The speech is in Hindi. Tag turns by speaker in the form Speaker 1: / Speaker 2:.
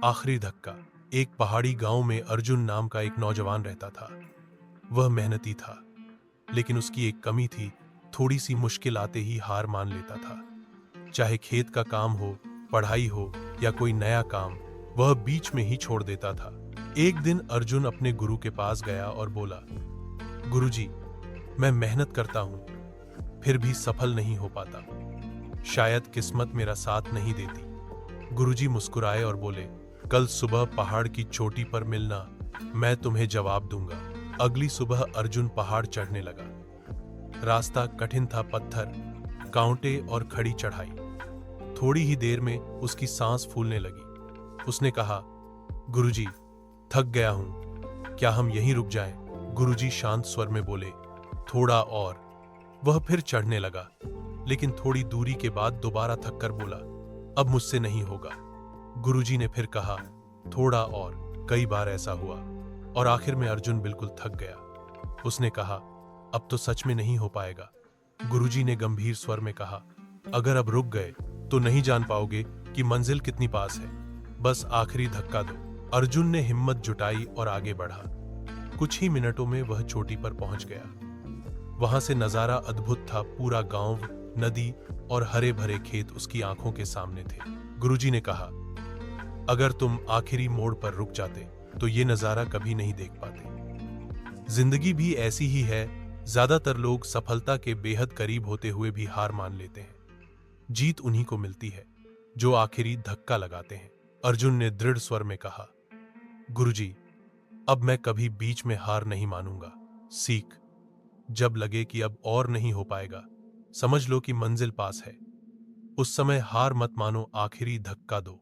Speaker 1: आखिरी धक्का। एक पहाड़ी गांव में अर्जुन नाम का एक नौजवान रहता था। वह मेहनती था, लेकिन उसकी एक कमी थी, थोड़ी सी मुश्किल आते ही हार मान लेता था। चाहे खेत का काम हो, पढ़ाई हो या कोई नया काम, वह बीच में ही छोड़ देता था। एक दिन अर्जुन अपने गुरु के पास गया और बोला, गुरुजी, मैं मेहनत करता हूं, फिर भी सफल नहीं हो पाता। शायद किस्मत मेरा साथ नहीं देती। गुरुजी मुस्कुराए और बोले, कल सुबह पहाड़ की चोटी पर मिलना, मैं तुम्हें जवाब दूंगा। अगली सुबह अर्जुन पहाड़ चढ़ने लगा। रास्ता कठिन था, पत्थर, कांटे और खड़ी चढ़ाई। थोड़ी ही देर में उसकी सांस फूलने लगी। उसने कहा, गुरुजी, थक गया हूं, क्या हम यहीं रुक जाएं? गुरुजी शांत स्वर में बोले, थोड़ा और। वह फिर चढ़ने लगा, लेकिन थोड़ी दूरी के बाद दोबारा थक कर बोला, अब मुझसे नहीं होगा। गुरुजी ने फिर कहा, थोड़ा और। कई बार ऐसा हुआ और आखिर में अर्जुन बिल्कुल थक गया। उसने कहा, अब तो सच में नहीं हो पाएगा। गुरुजी ने गंभीर स्वर में कहा, अगर अब रुक गए तो नहीं जान पाओगे कि मंजिल कितनी पास है। बस आखिरी धक्का दो। अर्जुन ने हिम्मत जुटाई और आगे बढ़ा। कुछ ही मिनटों में वह चोटी पर पहुंच गया। वहां से नजारा अद्भुत था। पूरा गांव, नदी और हरे भरे खेत उसकी आंखों के सामने थे। गुरुजी ने कहा, अगर तुम आखिरी मोड़ पर रुक जाते तो ये नजारा कभी नहीं देख पाते। जिंदगी भी ऐसी ही है। ज्यादातर लोग सफलता के बेहद करीब होते हुए भी हार मान लेते हैं। जीत उन्हीं को मिलती है जो आखिरी धक्का लगाते हैं। अर्जुन ने दृढ़ स्वर में कहा, गुरुजी, अब मैं कभी बीच में हार नहीं मानूंगा। सीख, जब लगे कि अब और नहीं हो पाएगा, समझ लो कि मंजिल पास है। उस समय हार मत मानो, आखिरी धक्का दो।